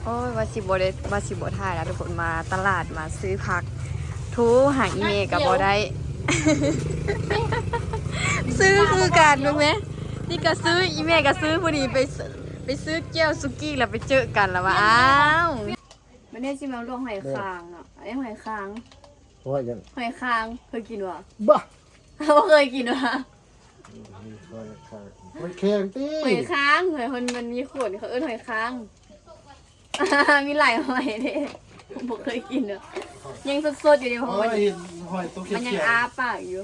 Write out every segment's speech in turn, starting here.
อ้ยว่าสิบ่ถ่ายแล้วทุกคนมาตลาดมาซื้อผักทูหาอีเมกับบ่ได้ ซื้อคือการรู้ไหมนี่ก็ซื้ออีเมก็ซื้อพอดีไปซื้อเกี๊ยวซุกี้แล้วไปเจอกันแล้วว่าอ้าวมันได้ชิมแล้วลวกหอยคางอ่ะไอ้หอยคางหอยคางเคยกินวะบ้าเขาเคยกินวะหอยแข็งตีหอยคางหอยคนมันมีขนเขาเอิ้นหอยคางมีหลายหอยเด้ผมเคยกินอ่ะยังสดๆอยู่ในหอยมันยังอ้าปากอยู่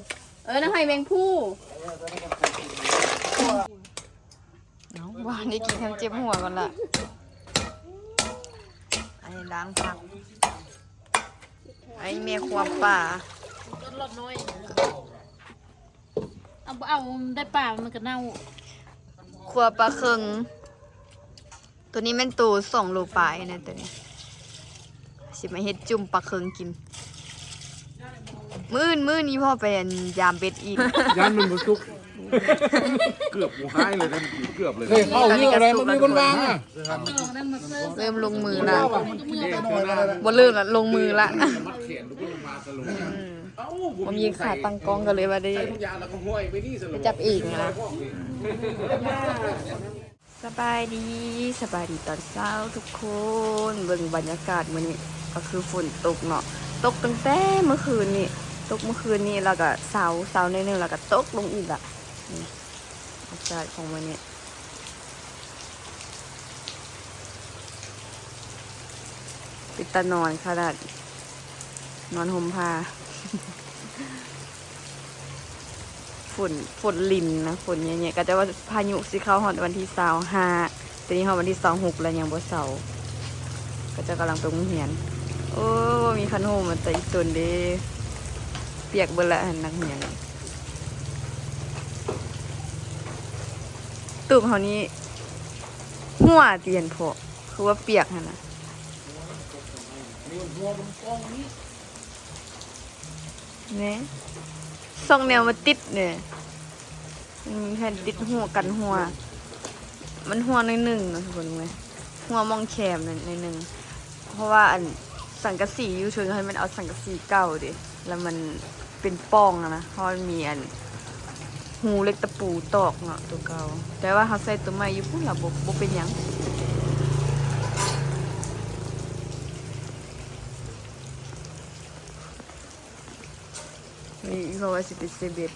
น้ำหอยแมงผู้ว่านี่กินทั้งเจ็บหัวกันละไอ้ล้างผักไอ้เมียความป่าลดน้อยเอาได้ป่ามันก็เน่าครัวปลาเคิงตัวนี้แม่นตู2 โลปลายนะตัวนี้สิมาเฮ็ดจุ่มปลาเคิงกินมื้อนี้พ่อไปยามเบ็ดอีกยันมันบุซุกเกือบหัวหายเลยกันเกือบเลยเข้าเรื่องอะไรมันมีคนวางอ่ะเริ่มลงมือละบ่เริ่มละลงมือละผมยิงขาตั้งกล้องกันเลยว่าได้จับอีกนะสบายดีตอนเช้าทุกคนเบิ่งบรรยากาศมื้อนี้ก็คือฝนตกเนาะตกตั้งแต่เมื่อคืนนี่แล้วก็เสานิดนึงแล้วก็ตกลงอีกอ่ะอากาศของมันนี่ปิดตานอนขนาดนอนห่มผ้า ฝนลินนะฝนเงี้ยๆก็จะว่าพายุสิเข้าฮอดวันที่25แต่นี้ฮอดวันที่26แล้วยังบ่เสาก็จะกำลังไปโรงเรียนโอ้มีคันโฮมมันแต่อีตุนเด้เปียกเบิดละนักเรียนตูบเฮานี้หัวเตียนพอคือว่าเปียกหั่นน่ะเนี่ยส่องแนวมาติดเนี่ยแผ่นติดหัวกันหัวมันหัวในหนึ่งนะทุกคนไหมหัวมองแคมในหนึ่งเพราะว่าอันสังกะสีอยู่เชิงให้มันเอาสังกะสีเก่าดิแล้วมันเป็นป้องนะเพราะมันมีอันหูเล็กตะปูตอกเนาะตัวเก่าแต่ว่าเขาใส่ตัวใหม่อยู่พุ่นละบ่เป็นหยังนี่เขาว่าสิเป็นเซเบต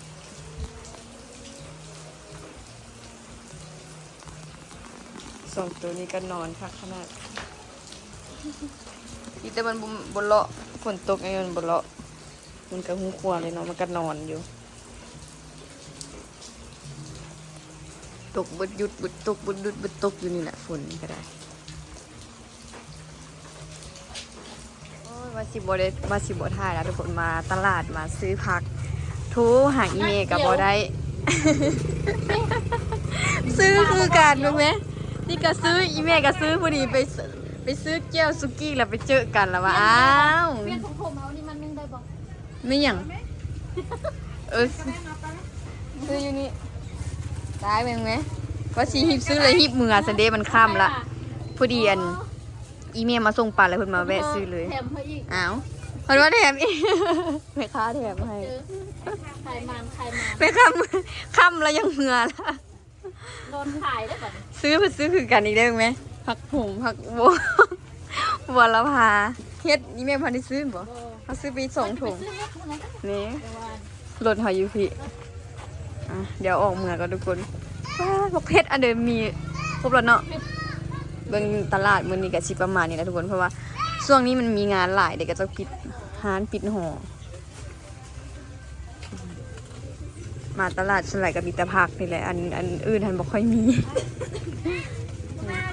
2 ตัวนี้ก็นอนพักขนาดอีแต่มันบนเลาะฝนตกไงมันบนเลาะมันก็หูขวาเลยเนาะมันก็นอนอยู่ตกบึดหยุดบึดตกบึดหยุดบึดตกอยู่นี่แหละฝนก็ได้ว่าสิบ่ถ่ายแล้วทุกคนมาตลาดมาซื้อผักทูหาอีเมกับบ่ได้ ซื้อคือการรู้ไหมนี่ก็ซื้ออีเมก็ซื้อพอดีไปซื้อเกี๊ยวซุกี้แล้วไปเจอกันแล้วว่าอ้าวเปลี่ยนของผมเอานี่มันนึงได้บ่ไม่หยังซื้ออยู่นี่ได้ไหมว่าชีฮิบซื้อเลยฮิบมือสันเดย์มันค่ำละพอดีอีเมลมาส่งปลาแล้วเพิ่นมาแวะซื้อเลยแถมให้อีกอ้าวเพิ่นว่าแถมอีกแม่ค้าแถมให้ไข่มันแม่ค่ำแล้วยังเมื่อละโดนขายได้ป่ะซื้อคือกันอีกได้ไหมผักผงผักบัวละพาเฮ็ดอีเมลพันที่ซื้อบ่เขาซื้อไป2 ถุงนี่รถหอยยูพีเดี๋ยวออกเมืองกันทุกคนพวกเพชรอันเดิมมีครบแล้วเนาะเบิ่งตลาดมื้อนี้ก็สิประมาณนี้แหละทุกคนเพราะว่าช่วงนี้มันมีงานหลายเด็กก็จะปิดร้านปิดหอมาตลาดส่วนใหญ่ก็มีแต่ผักนี่แหละอันอื่นทันบ่ค่อยมี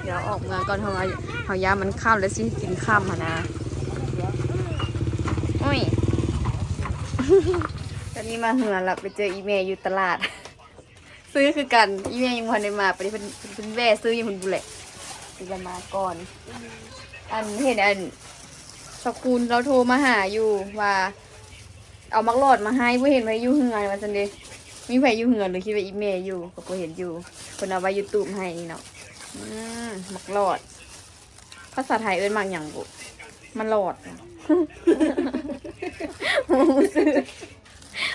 เดี๋ยวออกเมืองก่อนเพราะว่าเฮายามมันค่ำแล้วสิกินค่ำหั่นนะโอ้ย ตอนนี้มาเหือละไปเจออีเมย์อยู่ตลาด ซื้อคือกันอีเมย์ยังพอได้มาไปเป็นแว่ซื้ออยู่คนบุแหละจะมาก่อนเห็นสกุลเราโทรมาหาอยู่ว่าเอามักหลอดมาให้ผู้เห็นไว้อยู่เหือมาจันเดมีไผอยู่เหือหรือคิดว่าอีเมย์อยู่ก็บ่เห็นอยู่คนเอาไว้ยูทูบให้เนาะมักหลอด ภาษาไทยเอิ้นหมากหยังบุมันหลอดซื้อ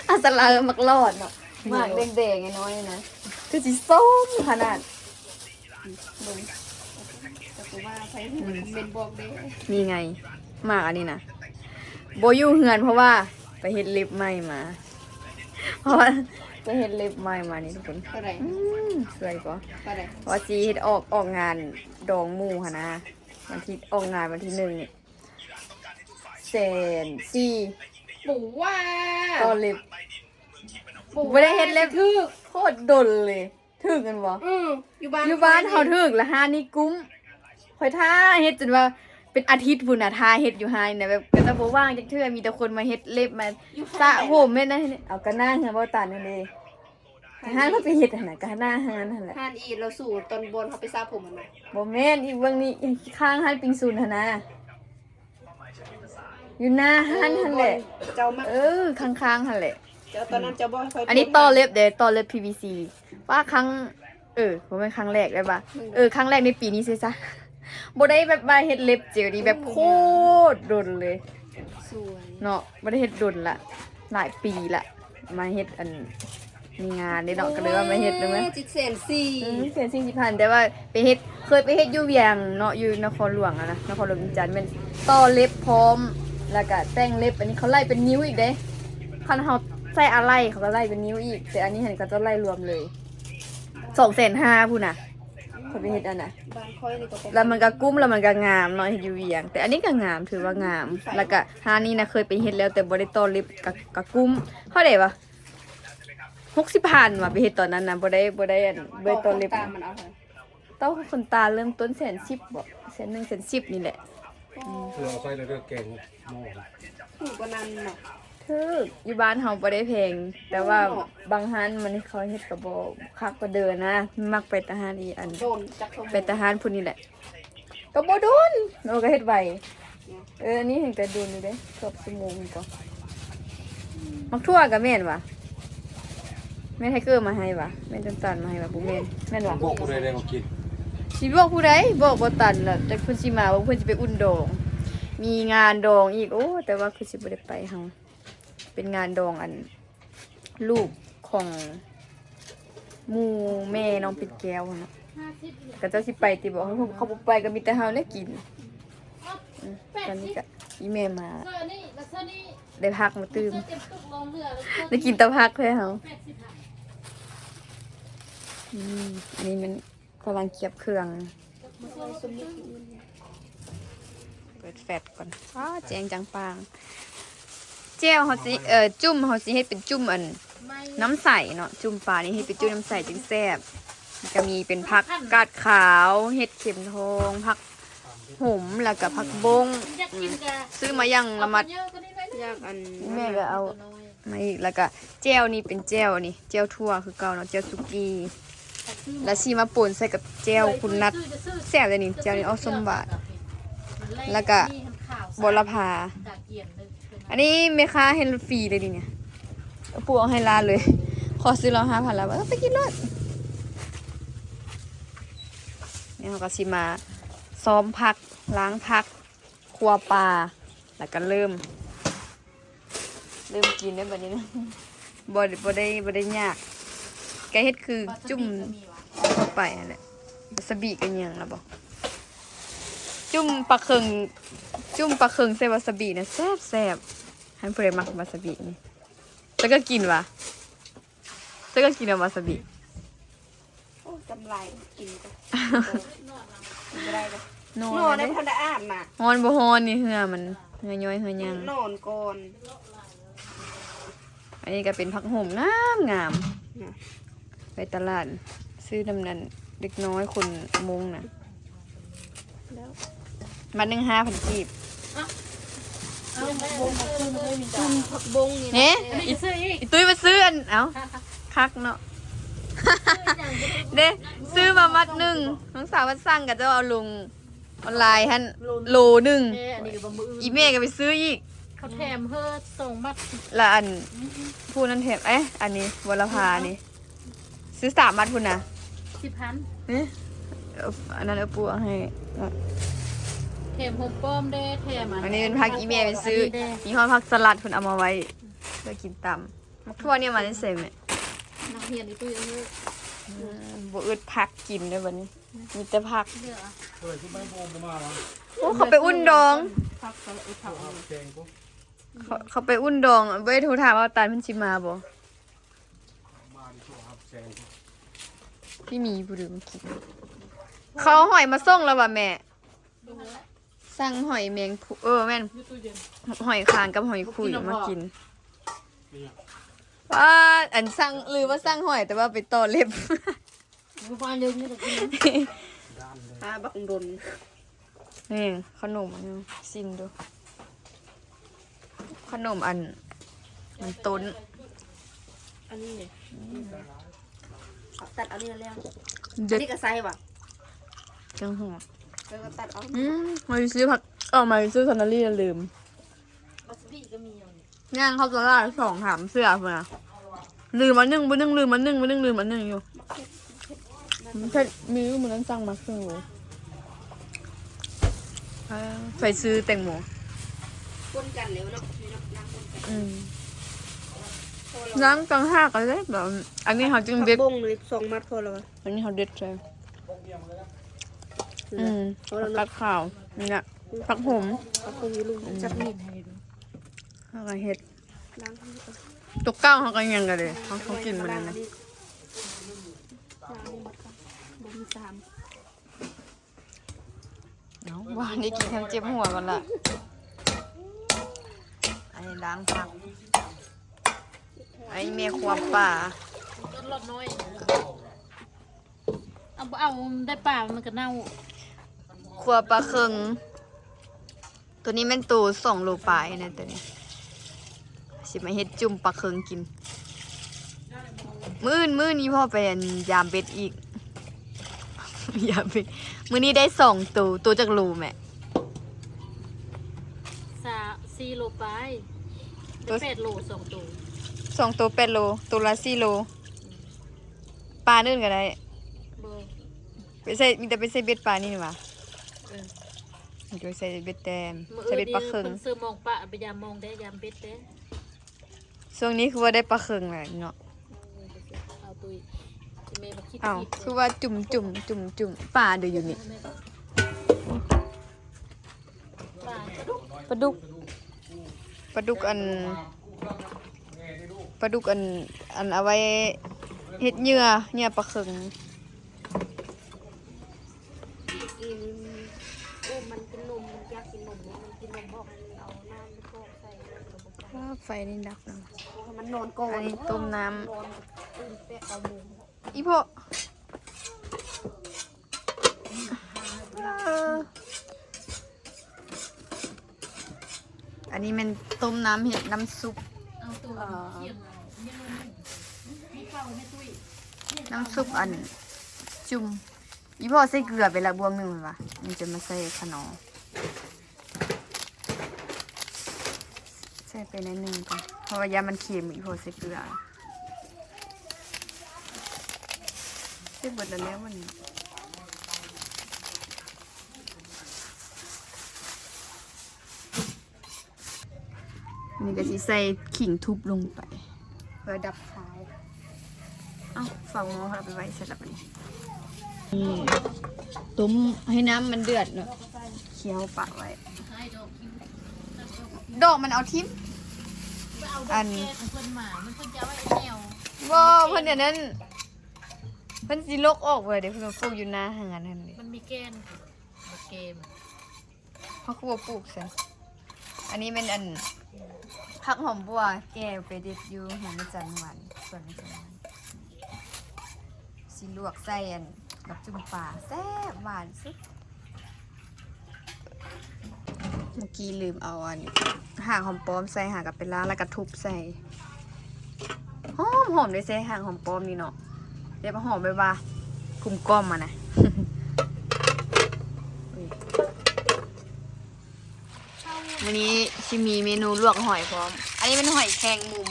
ภาษาลาวหมักหลอดเนาะหมากแดงๆน้อยๆนะคือสิส้มขนาด แต่กูว่าใครเห็นเป็นบอกเด้ นี่ไงหมากอันนี้นะโบอยู่เฮือนเพราะว่าไปเฮ็ดเล็บใหม่มา เพราะว่าไปเฮ็ดเล็บใหม่มานี่ทุกคน เท่าไหร่ สวยปะ เท่าไหร่ เพราะว่าจีเฮ็ดออกงานดองหมู่ค่ะนะวันที่ออกงานวันที่1 104,000 ปู่ว่า ต่อเล็บไม่ได้เฮ็ดเล็บถึกโคตรดนเลยถึกกันบ่ อยู่บ้าน อยู่บ้านเฮาถึกละห้านี่กุ้มข่อยท่าเฮ็ดจนว่าเป็นอาทิตย์พุ่นน่ะท่าเฮ็ดอยู่หายน่ะแบบก็จะบ่ว่างจักเทื่อมีแต่คนมาเฮ็ดเล็บมาสระผมแม่นนะเอากระหน้าเฮือบ่ตันนั่นเด้หาเขาไปเฮ็ดหั่นน่ะกระหน้าหานั่นแหละ ทานอีเราสู่ตอนบนเขาไปซาผมมันนะ บ่แม่นอีกเบิ่งนี่ข้างหันปิงซูนหั่นน่ะอยู่หน้าหันหั่นแหละ เจ้ามา ข้างๆหั่นแหละ เจ้าตอนนั้นเจ้าบ่ค่อย อันนี้ต่อเล็บเด้ต่อเล็บ PVC ว่าครั้งบ่แม่นครั้งแรกได้ปะครั้งแรกในปีนี้ซิซะบ่ได้แบบมาเฮ็ดเล็บเจลนี่แบบโคตรดนเลย สวย เนาะบ่ได้เฮ็ดดนละหลายปีละมาเฮ็ดอันมีงานได้เนาะก็เลยว่ามาเฮ็ดได้มั้ย 704,000 เสีย40,000แต่ว่าไปเฮ็ดเคยไปเฮ็ดอยู่เวียงเนาะอยู่นครหลวงอะนะนครหลวงจันทน์แม่นต่อเล็บพร้อมแล้วก็แต่งเล็บอันนี้เขาไล่เป็นนิ้วอีกเด้คันเฮาใส่อะไรเขาก็ไล่เป็นนิ้วอีกแต่อันนี้เห็นก็จะไล่รวมเลย250,000พุ่นน่ะเขาไปเฮ็ดอันน่ะ บ้านค่อยนี่ก็เป็น แล้วมันก็กุ้มแล้วมันก็งามเนาะเฮ็ดอยู่เวียง แต่อันนี้ก็งามถือว่างาม แล้วก็หานี่นะเคยไปเฮ็ดแล้วแต่บ่ได้ต่อเล็บกับกุ้มเท่าใดวะ60,000ว่ะไปเฮ็ดตอนนั้นน่ะบ่ได้อันบ่ได้ต่อเล็บ ตามมันเอาเถอะ เต้าคนตาเริ่มต้น110,000บ่100,000 110,000นี่แหละ คือเอาใส่เรื่องแกงหม้อ ถูกกว่านั้นเนาะ คืออยู่บ้านเฮาบ่ได้แพงแต่ว่าบางร้านมันเขาเฮ็ดก็บ่คักกว่าเดิมนะมักไปทหารอีอัน โดนจักเขา ไปทหารพุ่นนี่แหละก็บ่โดนโนก็เฮ็ดไวอันนี้เห็นแต่โดนอยู่เด้เกือบชั่วโมงก็มักทั่วก็แม่นว่ะแม่นไทเกอร์มาให้ว่ะแม่นตันมาให้ว่ะบ่แม่นแม่นว่ะ พวกผู้ใดได้มากิน สิบอกผู้ใดบอกบ่ตันล่ะแต่เพิ่นสิมาว่าเพิ่นสิไปอุ่นดอง มีงานดองอีกโอ้แต่ว่าคือสิบ่ได้ไปเฮาเป็นงานดองอันลูกของหมู่แม่น้องปิดแก้วเนาะ ก็เจ้าสิไปติบอกเขาบ่ไปก็มีแต่เฮาได้กินตอนนี้ก็อีแม่มา เสื้อนี่แล้วเสื้อนี่ ได้พักมาตื่ม เสื้อเต็มตุกลงเรือแล้วเสื้อ ได้กินแตะพักเพื่อเฮา 80 อันนี้มันกำลังเคียบเครื่องเปิดแฟลชก่อนแจงจังปางแจ่วเฮาสิจุ่มเฮาสิเฮ็ดเป็นจุ่มอันน้ำใสเนาะจุ่มปลานี่เฮ็ดเป็นจุ่มน้ำใสจึงแซ่บก็มีเป็นผักกาดขาวเห็ดเข็มทองผักหุมแล้วก็ผักบง อยากกินกะ ซื้อมาอย่างระมัด เยอะก็ได้ไหม อยากอันแม่ก็เอามาอีกแล้วก็แจ่วนี่เป็นแจ่วนี่แจ่วทั่วคือเก่าเนาะแจ่วสุกี้แล้วชีมาป่นใส่กับแจ่วคุณนัดแซ่บเลยนี่แจ่วนี่เอาส้มบาทแล้วก็บรพาอันนี้แม่ค้าให้ฟรีเลยดิเนี่ยเอาปูเอาให้ร้านเลย ขอซื้อเรา5,000แล้วไปกินรถนี่เขาก็ชิมาซ้อมผักล้างผักครัวปลาแล้วก็เริ่มกินได้แบบนี้นะบ่ได้ยากแกเฮ็ดคือจุ่มเข้าไปนั่นแหละวาซาบิกันยังล่ะบ่จุ่มปลาเคิงใส่วาซาบินะแซ่บให้ผู้ใดมักวาซาบินี่แล้วก็กินวะแล้วก็กินวาซาบิ โอ้กำไรกินก็ไม่ได้เลย น น อ อน น ในพันธะอาบน่ะ ฮอนบ่ฮอนนี่เหือมันเหือย้อยเหือยัง นอนก่อน อันนี้ก็เป็นผักโหมงามไปตลาดซื้อน้ำนั้นเด็กน้อยคนมงน่ะมา1 5,000 กีบ ผักบงนี่ เนี่ยอีตุ้ยมาซื้ออันเอ้าคักเนาะ เด้ซื้อมามัดหนึ่งน้องสาวมันสั่งกับเจ้าเอาลงออนไลน์ฮั่นโลหนึ่ง อันนี้ก็บ่มืออื่น อีเม่ก็ไปซื้ออีก เขาแถมเพิ่มส่งมัด ละอันพูนั้นแถมอันนี้วรพานี่ซื้อ3 มัดพุ่นนะ 10,000 นี่อันนั้นเอาปูเอาให้ แถมหอมป้อมได้แถม อันนี้เป็นผักอีเมลไปซื้อมีห้อผักสลัดเพิ่นเอามาไว้เพื่อกินตำมักทั่วเนี่ยมาได้เสร็จแม่ นักเรียนนี่ตู้ยังเยอะ บ่อึดผักกินเด้อบัดนี้มีแต่ผัก เยอะ เฮ้ยคุณไม่โกงกูมาแล้ว โอ้เขาไปอุ่นดอง พักกันอุทับ แกงกู เขาไปอุ่นดองเว้ยโทรถามว่าตาลเพิ่นสิมาบ่ มาดิชัวครับแกงกู พี่มีผู้ดื่มกินเขาเอาหอยมาส่งแล้วว่ะแม่สั่งหอยแมงผู้แม่นหอยคางกับหอยคุยมากินว่าอันสั่งหรือว่าสั่งหอยแต่ว่าไปต่อเล็บ กูฟังเยอะนี่ก็กิน ด้านเลย บักดน นี่ขนมอันนี้ซิมดู ขนมอันมันต้น อันนี้เนี่ยตัดเอานี่แล้ว เด็ อัน ด นี้ก็ใส่ป่ะ จังหัว แล้วก็ตัดเอา มาซื้อผักมาซื้อซอนนารี่ลืม บัสบี้ก็มีอยู่นี่ ย่างเขาตลาดสองถามเสื้อเพื่อนลืมมาหนึ่งลืมมาหนึ่งลืมมาหนึ่งอยู่มันแค่มีเหมือนนั้นสั่งมาครึ่งโลไปซื้อแตงโม ปนกันแล้วเนาะมีน้ำปนกัน ล้างตังห้ากันเลยแบบอันนี้เขาจึงเด็ด บงเลย2 มัดพอแล้ว อันนี้เขาเด็ดใช่ผักขาวนี่นะผักหอม เอาคงอยู่ลุงจับมีดให้ดู เขาก็เห็ด ล้างให้ดู ตกเก้าเขาก็ยังกันเลยเขากินมันนะ ล้างนี่มัดกันบ่มี3 ว่านี่กินทำเจ็บหัวกันละไอ้ล้างผักไอ้เมียความป่า ต้นรดน้อยเอาได้ป่ามันก็เน่า ครัวปลาเคิงตัวนี้แม่นตัว2 โลปลายนะตัวนี้สิมาเฮ็ดจุ่มปลาเคิงกินมื้อนี้พ่อไปยามเบ็ดอีก ยามเบ็ดมื้อนี้ได้2 ตัวจากโลแม่ 4 โลไป8 โล2 ตัว 2 ตัว8 โลตัวละ4 โลปลานื่นก็ได้ เบอร์ ไปใส่มีแต่ไปใส่เบ็ดปลานี่นี่หว่า เออ โดยใส่เบ็ดแตม มื้อ ใส่ อื่ เบ็ น ด นี่ ปลาเคิง เพิ่นซื้อมองปะไปยามมองได้ยามเบ็ดเด้ ช่วงนี้คือว่าได้ปลาเคิงแหละเนาะ เอาตุยสิแม่มาคิด อ้าว ผิด คือว่าจุ่มปลาเดี๋ยวอยู่นี่ ปลาดุก ปลาดุกอันเอาไว้เฮ็ดเหยื่อปลาเคิง กินมันกินนมมันอยากกินนมมันกินนมบอกเอาน้ำไปโขกใส่ระบบ ว่าไฟนี่ดับนะ มันนอนก่อน อันนี้ต้มน้ นอนตื่นแต่เอาหมู ำอีพ่ออันนี้มันต้มน้ำเห็ดน้ำซุป เอาตัวเคี่ยงมีข้าวไม่ตุ้ย น้ำซุปอันจุ่มอีพ่อใส่เกลือไปละบวงหนึ่งเลยวะมันจะมาใส่ขนมใส่ไปในหนึ่งก่อนเพราะว่ายามันเค็มอีพ่อใส่เกลือใส่เบิดแล้วมันนี่ก็สิใส่ขิงทุบลงไปเพื่อดับคาว เอ้าฝั่งหม้อเราไปไว้เสร็จแล้วปะนี่ต้มให้น้ำมันเดือดเนาะเคี่ยวปะไว้ ดอกมันเอาทิมอัน เพิ่นหมามันเพิ่นจะเอาไว้แนว บ่เพิ่นเดี๋ยวนั้นเพิ่นสิลกออกเว้ยเดี๋ยวเพิ่นมาปลูกอยู่หน้าห่างกันนั่นนี่ มันมีแกนเกม เขาคือบ่ปลูกซะอันนี้เป็นอันผักหอมบัวแก้วไปเด็ดอยู่หัวแม่จันหวานส่วนแม่จันหวานสิลวกใส่อันกับจุ่มปลาแซ่บหวานสุดเมื่อกี้ลืมเอาอันห่างหอมป้อมใส่ห่างกับเป็นล้างแล้วก็ทุบใส่หอมเลยใส่ห่างหอมป้อมนี่เนาะเดี๋ยวมาหอมไปว่าคุมก้อมมานะ วันนี้ชิมีเมนูลวกหอยพร้อม อันนี้เป็นหอยแครงมุม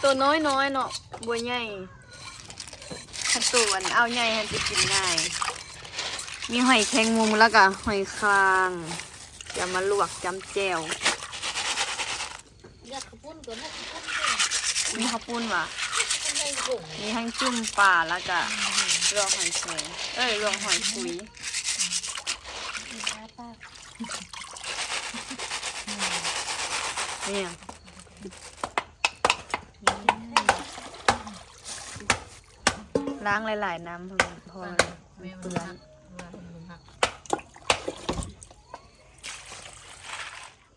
ตัวน้อยเนาะบัวใหญ่ถ้าตัวอันเอาใหญ่มันจะกินง่าย มีหอยแครงมุมแล้วก็หอยครางจะมาลวกจำแจ่ว อยากขปุ้นก็นักขปุ้น มีข้าวปุ้นว่ะ ก็ได้หง มีทั้งจุ่มปลาแล้วก็ลวกหอยแครงลวกหอยคุย ป้า เนี่ยล้างหลายๆน้ำพอเปื้อน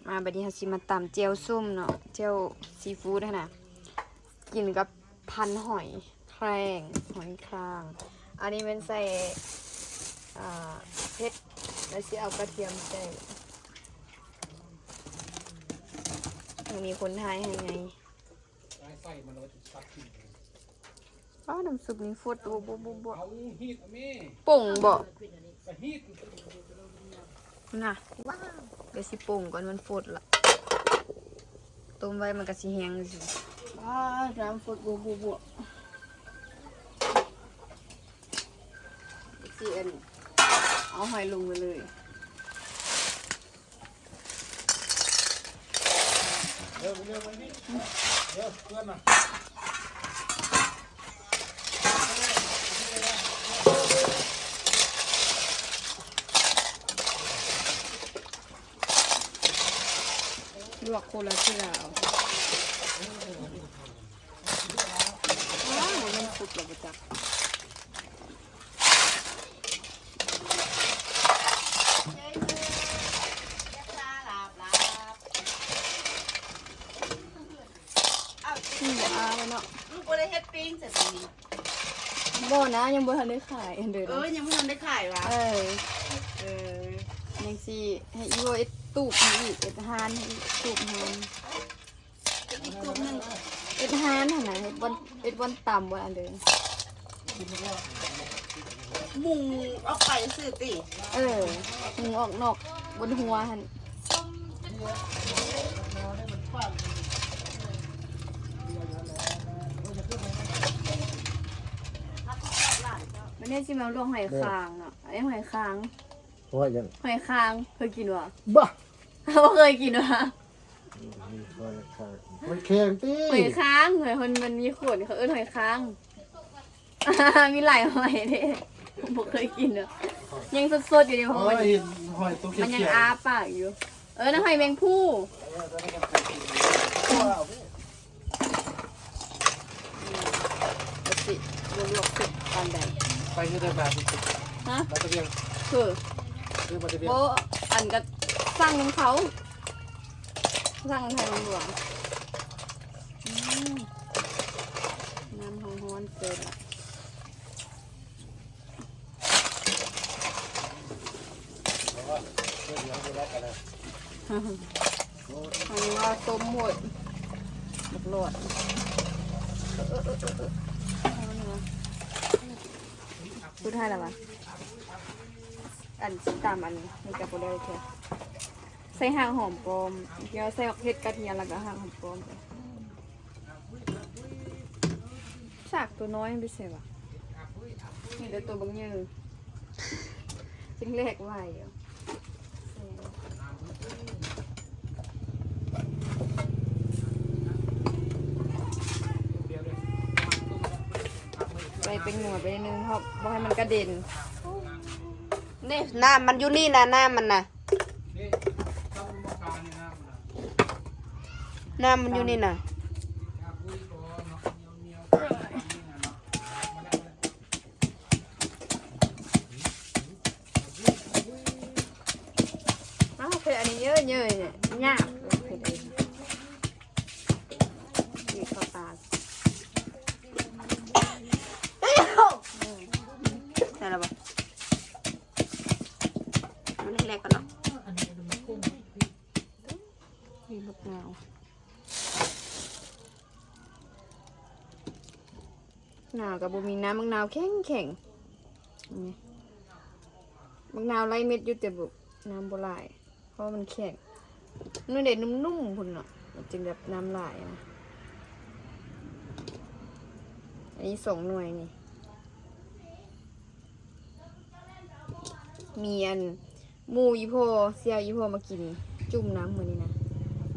มาบัดนี้เราสิมาตำเจียวส้มเนาะเจียวซีฟู้ดนะกินกับพันหอยแครงหอยคราง อันนี้เป็นใส่เผ็ดแล้วสิเอากระเทียมใส่มีคนไทยให้ไง ใส่มันแล้วก็ตัดทิ้ง อ้าวน้ำซุปนี่ฟดบุบบุบ เอาฮีดแม่ ป่งบ่ ไปฮีด น่ะว้าวเดี๋ยวสิป่งก่อนมันฟดละต้มไว้มันก็สิแห้งสิว้าน้ำฟดบุบบุบสิอันเอาหอยลงไปเลย เร็วเร็วไปนี่เร็วเพื่อนน่ะ ลวกคนละเทื่อเอาว้าวมันสุกแล้วบ่จัก เนาะ ลูกบ่ได้เฮ็ดปิ้งแต่ตรงนี้ บ่นะยังบ่ทันได้ขายอันเด้อ ยังไม่ทันได้ขายวะ เออยังสิให้อีโวเอ็ดตูบให้อีกเอ็ดฮานให้อีกตูบฮาน อีกกลุ่มหนึง เอ็ดฮานหั่นน่ะเฮ็ดวันต่ำบ่อันเด้อ มุงออกไปซื้อติ หูออกนอกบนหัวหั่นมันได้สิมาลวกหอยคางเนาะอันนี้หอยคาง โอ้ยยัง หอยคางเคยกินวะ บ้า บ่เคยกินวะ มันแข็งตี หอยคางหอยคนมันมีขนเขาเอิ้นหอยคาง มีหลายหอยเด้ผมบ่เคยกินอ่ะยังสดๆอยู่ใน โอ้ หอย ยเห็นหอยตัวเขี มันยัง ยว อ้าปากอยู่ นั่นหอยแมงผู้สิลวกๆสิตอนใด ไปที่เดินมาสิ ฮะ มาตะเบียง คือ คือมาตะเบียง โบอันก็สั่งของเขาสั่งไทยหลวงน้ำฮ้อนๆเกินละอันนี้ว่าต้มหมดหมดโหลดพูดไทยแล้วปะอันชิ้นตามอันนี้มีกับโบได้แค่ใส่หางหอมปลอมเดี๋ยวใส่เผ็ดกระเทียมแล้วก็หางหอมปลอมไปสากตัวน้อยไม่ใช่ปะนี่เดี๋ยวตัวบางยืนจิ้งเล็กไหวอยู่ใส่เป็นหนวดไปนิดนึงเพราะบ่ให้มันกระเด็น นี่น้ำมันอยู่นี่นะน้ำมันน่ะ นี่ต้องมาการนี่นะ น้ำมันอยู่นี่น่ะ อ้าวคืออันนี้เยอะๆเนี่ยยากคือได้นี่เข้าตา ได้แล้วบ่มันเล็กๆก่อนเนาะ มีมะนาวหนาวกับบุมีน้ำมะนาวแข็งแข็งนี่มะนาวไล่เม็ดอยู่แต่บุน้ำโบราณเพราะมันแข็งนู่นเด็ดนุ่มๆพุ่นเนาะมันจึงแบบน้ำลายนะอันนี้2 หน่วยนี่ มีอันหมูอีโพเสี่ยวอีโพมากินจุ่มน้ำมื้อนี้นะ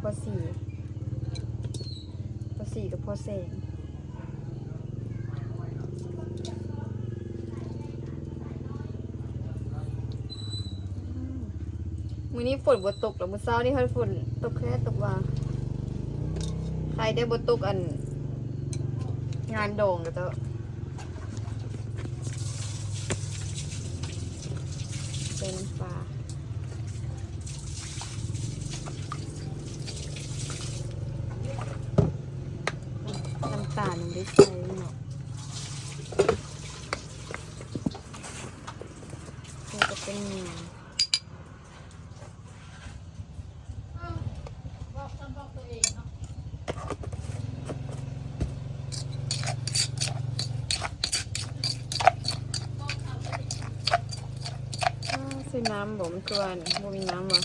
พอสี่กับพอแสงมื้อนี้ฝนบ่ตกแล้วมื้อเช้านี่เพิ่นฝนตกแค่ตกว่าใครได้บ่ตกอันงานโด่งก็จะเป็นปลาน้ำตาลยังได้ใส่เนาะนี่ก็เป็นเนื้อใส่น้ำบ่มันคือว่าบ่มีน้ำว่ะ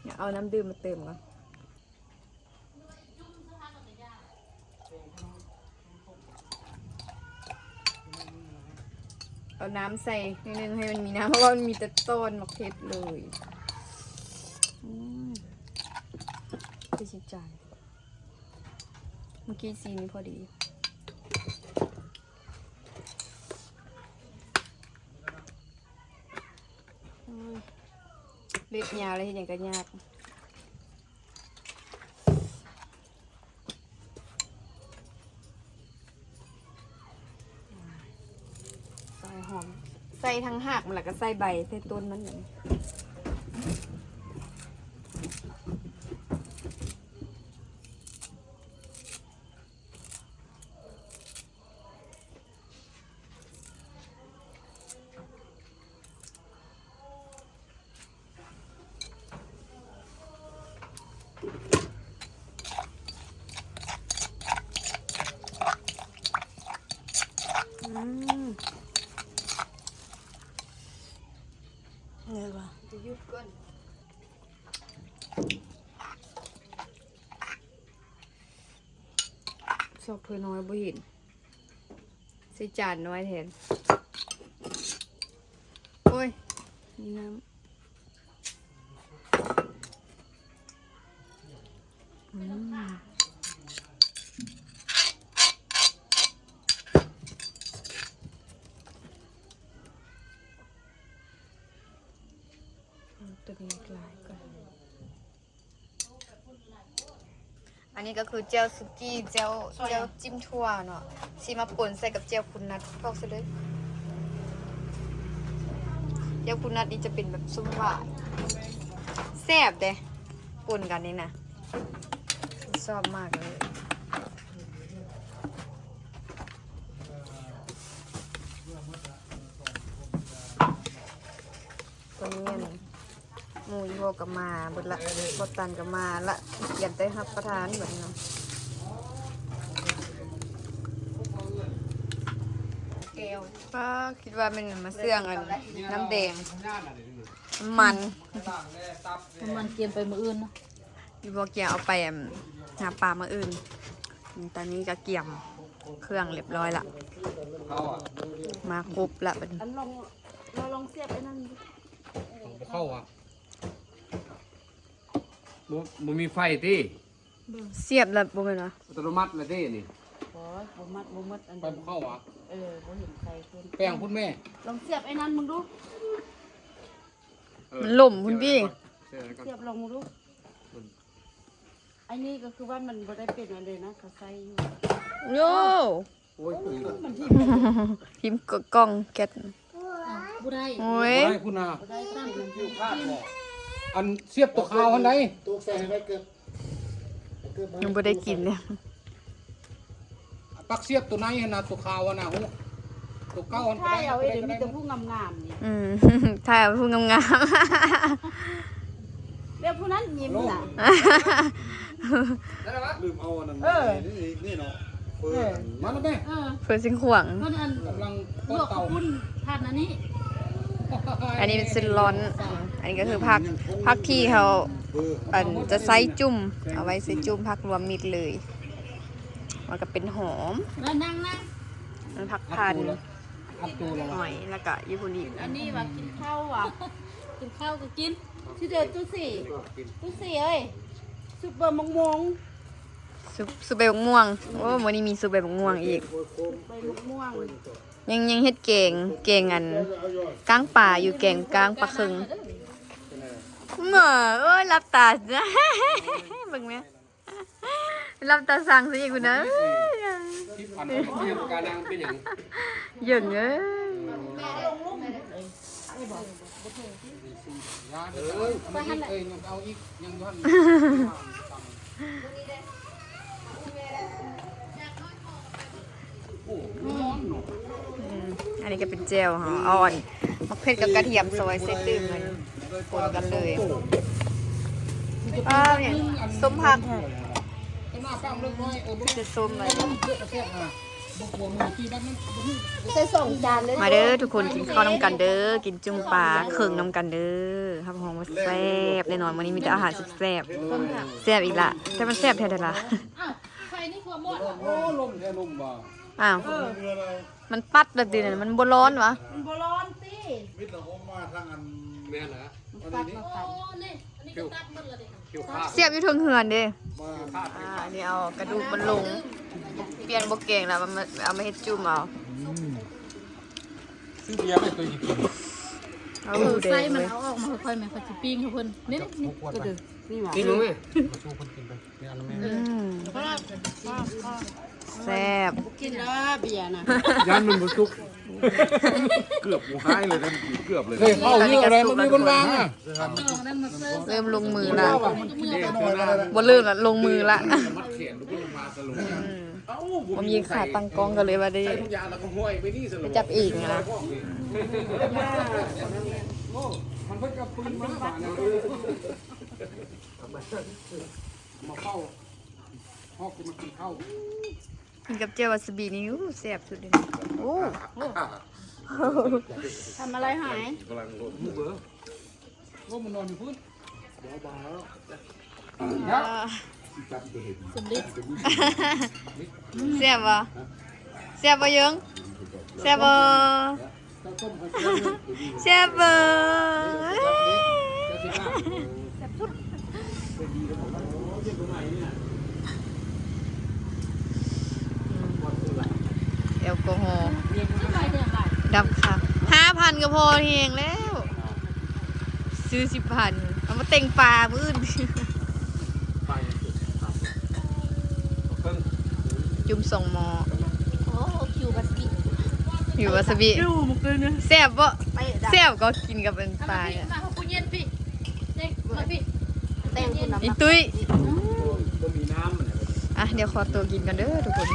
อย่าเอาน้ำดื่มมาเติมก่อนเอาน้ำใส่นิดนึงให้มันมีน้ำเพราะว่ามันมีแต่ต้นมะเขือเลยที่ชิจานเมื่อกี้ซีนี้พอดีเล็บยาวเลยอย่างก็ยากใส่หอมใส่ทั้งหักมันแล้วก็ใส่ใบใส่ต้นมันอย่างเนี่ยว่ะจะยุบก้นชอบเพื่อน้อยบ่เห็นใส่จานน้อยแทนโอ้ยมีน้ำตัวนี้กลายก่อนอันนี้ก็คือเจลสุกี้เจลจิ้มทั่วเนาะซีมาป่นใส่กับเจลคุณนัทพอกซะเลยเจลคุณนัทนี่จะเป็นแบบส้มหวานแซ่บเด้ป่นกันนี่นะชอบมากเลยตัวนี้หมูโยกับมาบดละบดตันกับมาละเขียนได้รับประทานแบบนี้เนาะแก้วป้าคิดว่าเป็นมะเสื่องอันน้ำแดงมันมันเตรียมไปมื้ออื่นเนาะ พี่บอกเกียเอาไปหาปลามาอื่นตอนนี้ก็เกี่ยมเครื่องเรียบร้อยละมาครบละเป็น อันลองเสียบไอ้นั่น เข้าอ่ะมันมีไฟที่ เสียบแล้วบ่แม่นวะ อัตโนมัติเลยที่นี่ โอ้ยบ่มัดอัน ไฟเข้าอ่ะ บ่เห็นใครเพิ่น แป้งพุ่นแม่ ลองเสียบไอ้นั่นมึงดู มันหล่มคุณพี่ เสียบลองมึงดูไอ้นี่ก็คือว่ามันบ่ได้เป็นอะไรนะเขาใส่อยู่ โย่ โอ้ย พิมพ์กล้องแก๊ส บ่ได้ โอ้ย ได้คุณอา บ่ได้ตั้งมัน อยู่คาดบ่อันเสียบตัวขาวอันไหน ตัวใส่ให้ไว้เกือบ ยังบ่ได้กินเนี่ย ปักเสียบตัวไหนขนาดตัวขาวนะหูตัวเก้าอัน ใช่เอาไอ้เดี๋ยวมีแต่ผู้งามๆนี่ ถ่ายเอาพูดงาม เดี๋ยวผู้นั้นยิ้มน่ะ ลืมเอาอันนั้นนี่เนาะเปิด มาแล้วแม่ เออ ๆเพื่อสิงขวาง เพิ่นอัน กำลัง ล ต้น วก เต่า คุณทานอันนี้ อันนี้เป็นซิลลอน อันนี้ก็คือผักที่เขาจะใส่จุ่มเอาไว้ใส่จุ่มผักรวมมิตรเลยมันก็เป็นหอม แล้วนั่ง มันผักพันธุ์ อัพตัวลง หอยแล้วก็ญี่ปุ่นอีก อันนี้ว่ากินข้าวว่ะกินข้าวก็กินที่เดินตู้สี่เอ้ยซุปเปอร์มะม่วง ซุปใบมะม่วงโอ้วันนี้มีซุปใบมะม่วงอีก ใบมะม่วง ยังเฮ็ดเก่งอันก้างป่าอยู่แกงก้างปลาคึงเหม่อโอ้ยรับตาจ้ะ เบิ่งแม่รับตาสั่งซะอีกคุณนะ ที่ผ่านมาการนางเป็นอย่าง เหยิงเอ้ย ยาเอ้ยมันอีกยังเอาอีกยังย้อน อันนี้ก็เป็นเจลค่ะอ่อนมะเขือกับกระเทียมซอยเส้นดื่มเลยคนกันเลยเนี่ยส้มผัก หน้าป้ามเล็กน้อยจะส้มเลย แซ่บอ่ะบกหัวมือที่บ้านนั้น ใส่สองจานเลย มาเด้อทุกคนกินข้าวน้ำกันเด้อกินจุ่มปลาเข่งน้ำกันเด้อครับผมว่าแซ่บแน่นอนวันนี้มีแต่อาหารแซ่บแซ่บอีกละแต่มันแซ่บแท้ๆละ ไฟนี่หัวหมด โอ้ลมแท้ลมบ่ อ้าวมันปัดแบบนี้น่ะมันบ่ร้อนวะ มันบร้อนสิ มิตรผมมาทางอัน แม่เหรอ ตัดมาตัดนี่อันนี้ก็ตัดมันเลย คิวข้า เสียบอยู่เทิงเหือนเด้ มา อันนี้เอากระดูกมันลงเปลี่ยนบ่เก่งแล้วมันเอามาเฮ็ดจุ่มเอา ซื้อเบียร์ไม่เคยกิน เอาดูเด้ ไส้มันเอาออกมาค่อยๆไหมเขาจะปิ้งเขาเพิ่นนี่นี่ก็ดื้อนี่หว่า กินมั้ยมาชูคนกินไปเนี่ยอันนั้นแม่ แซ่บ กินแล้วเบียร์นะ ยันมันบรรทุกเกือบหมูให้เลยนะเกือบเลย เฮ้ยเข้าเยอะอะไรมันมีคนวางอ่ะ นั่นมาเสิร์ฟ เริ่มลงมือละ เนี่ยตัวหน้า บ่เริ่มละลงมือละ มัดแขนลูกลงมาสลบเอ้า ผมยิงขาตั้งกล้องกันเลยว่าได้ ใส่ทุกอย่างแล้วก็ห้อยไปนี่สล ไป บ จับอีกนะ มันเพิ่งกับปืนมามาเข้าฮอกมากินข้าว กินกับเจลวาซาบินี่อู้แซ่บสุดเลยโอ้ ทำอะไรหาย กำลังรถ ว่ามันนอนอยู่พื้น สำลิด แซ่บบ่แซ่บบ่ยังแซ่บบ่แซ่บบ่แอลกอฮอล์ดับค่ะ5,000ก็พอเองแล้ว ซื้อ10,000เอามาเต็งปลามื้ออื่นจุ่ม2หม้อ โอ้คิวบัสกิ อยู่วาซาบิ คิวมันเกินนะ แซ่บบ่ ไปดับ แซ่บก็กินกับเป็นปลา มา เนี่ย เขาปุ้นเย็นพี่เด็กมาพี่เต้นคุณน้ำ อีตุ้ย ก็มีน้ำมัน อ่ะเดี๋ยวขอตัวกินกันเด้อทุกคน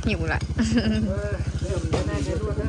หิวละ เริ่มแน่ๆด้วยนะ